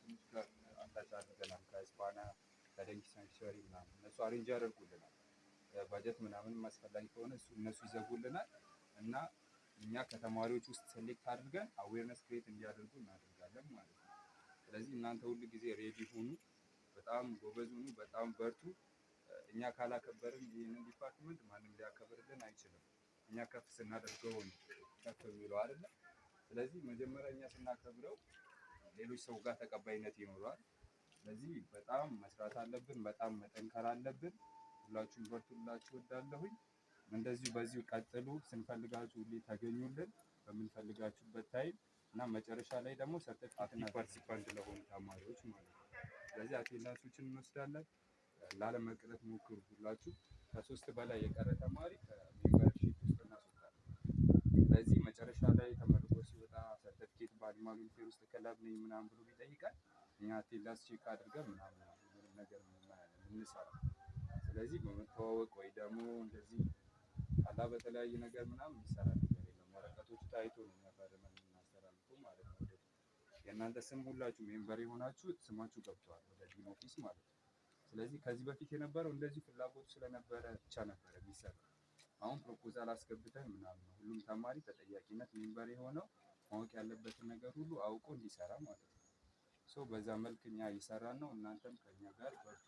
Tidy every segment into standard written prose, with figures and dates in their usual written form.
እንትኖች ጋር አታች አድርገናል ከስፓና ከደንኪ ሳንክቹዋሪ ምናምን እነሱ አሬንጅ ያደርጉልናል። ባጀት ምናምን ማስፈላጊ ከሆነ እነሱ ይዘጉልናል እና እኛ ከተማሪዎች ውስጥ ሴሌክት አድርገን አዌርነስ ክሬት እንዲያደርጉ እናደርጋለን ማለት ነው። ስለዚህ እናንተ ሁሉ ጊዜ ሬዲ ሁኑ፣ በጣም ጎበዝ ሁኑ፣ በጣም በርቱ። እኛ ካላከበርን ይህንን ዲፓርትመንት ማንም ሊያከብርልን አይችልም። እኛ ከፍ ስናደርገው ከፍ የሚለው አይደለ? ስለዚህ መጀመሪያ እኛ ስናከብረው ሌሎች ሰው ጋር ተቀባይነት ይኖረዋል። ስለዚህ በጣም መስራት አለብን፣ በጣም መጠንከር አለብን። ሁላችሁም በርቱላችሁ እወዳለሁኝ። እንደዚሁ በዚሁ ቀጥሉ። ስንፈልጋችሁ ሁሌ ተገኙልን በምንፈልጋችሁበት ታይም እና መጨረሻ ላይ ደግሞ ሰርቲፊኬት እና ፓርቲሲፓንት ለሆኑ ተማሪዎች ማለት ነው። ስለዚህ አቴንዳንሶችን እንወስዳለን። ላለመቅረት ሞክሩ። ሁላችሁ ከ3 በላይ የቀረ ተማሪ ከሜምበርሺፕ ውስጥ እናስወጣለን። ስለዚህ መጨረሻ ላይ ተመርቆ ሲወጣ ሰርቲፊኬት በአኒማል ዌልፌር ውስጥ ክለብ ነኝ ምናምን ብሎ ቢጠይቀን እኛ አቴንዳንስ ቼክ አድርገን ምናምን ምንም ነገር እንሰራ። ስለዚህ በመተዋወቅ ወይ ደግሞ እንደዚህ አላ በተለያየ ነገር ምናምን የሚሰራ ነገር የለም። ወረቀቶች ታይቶ ነው የሚያፈርመን የምናስተላልፈው ማለት ነው። የእናንተ ስም ሁላችሁ ሜምበር የሆናችሁ ስማችሁ ገብቷል ወደ ዲን ኦፊስ ማለት ነው። ስለዚህ ከዚህ በፊት የነበረው እንደዚህ ፍላጎት ስለነበረ ብቻ ነበረ የሚሰራ። አሁን ፕሮፖዛል አስገብተን ምናምን ነው ሁሉም ተማሪ ተጠያቂነት ሜምበር የሆነው ማወቅ ያለበትን ነገር ሁሉ አውቆ እንዲሰራ ማለት ነው። ሶ በዛ መልክ እኛ እየሰራን ነው። እናንተም ከኛ ጋር በርቱ።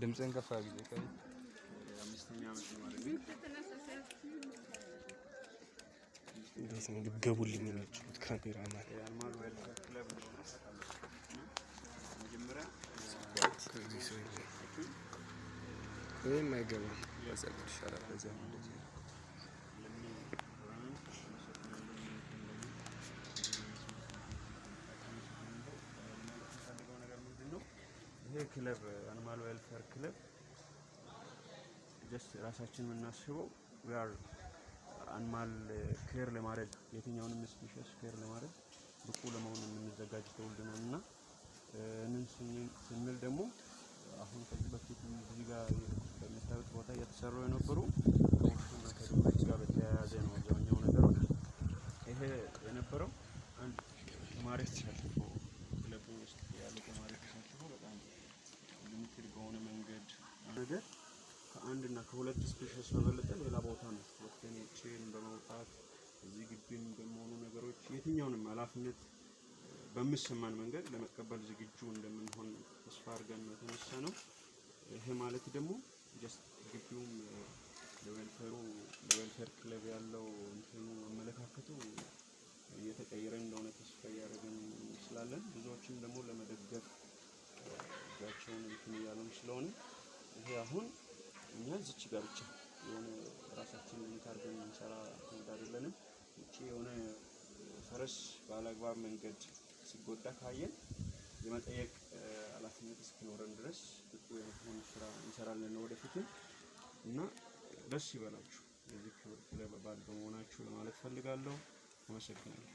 ድምጽን ከፍ አድርጊ። አምስተኛ ዓመት ማለት ነው። እንዴት ነው ልትገቡልኝ የምትችሉት? ካሜራማን የአኒማል ዌልፌር ክለብ ነው መጀመሪያ ከዚህ ሰው ወይም አይገባም ያሰጥሽ ይሻላል። በዛ እንደዚህ ይሄ ክለብ አኒማል ዌልፌር ክለብ ጀስት ራሳችን የምናስበው we are አኒማል ኬር ለማድረግ የትኛውንም ስፒሺስ ኬር ለማድረግ ብቁ ለመሆን የምንዘጋጅ ትውልድ ነው እና እነን ስንል ደግሞ አሁን ከዚህ በፊት እዚህ ጋር በመታወቅ ቦታ እየተሰሩ የነበሩ ከሞሽና ከዱባይ ጋር በተያያዘ ነው አብዛኛው ነገሮች። ይሄ የነበረው አንድ ተማሪ ተሳትፎ ክለቡ ውስጥ ያሉ ተማሪ ተሳትፎ በጣም ሊሚትድ በሆነ መንገድ ነገር ከአንድ እና ከሁለት ስፔሻስ በበለጠ ሌላ ቦታ ነው ወጥተን ቼን በመውጣት እዚህ ግቢም በመሆኑ ነገሮች የትኛውንም ኃላፊነት በሚሰማን መንገድ ለመቀበል ዝግጁ እንደምንሆን ተስፋ አድርገን ነው የተነሳነው። ይሄ ማለት ደግሞ ጀስት ግቢውም ለዌልፌር ክለብ ያለው እንትኑ አመለካከቱ እየተቀየረ እንደሆነ ተስፋ እያደረግን ስላለን ብዙዎችን ደግሞ ለመደገፍ እጃቸውን እንትን እያሉን ስለሆነ ይሄ አሁን እኛ እዚች ጋር ብቻ የሆነ ራሳችንን እንካርገን እንሰራ አይደለንም። እቺ የሆነ ፈረስ ባላግባብ መንገድ ሲጎዳ ካየን የመጠየቅ ኃላፊነት እስኪኖረን ድረስ ብቁ የሆነ ስራ እንሰራለን ወደፊትም እና ደስ ይበላችሁ እዚህ ክብር ባል በመሆናችሁ ለማለት ፈልጋለሁ። አመሰግናለሁ።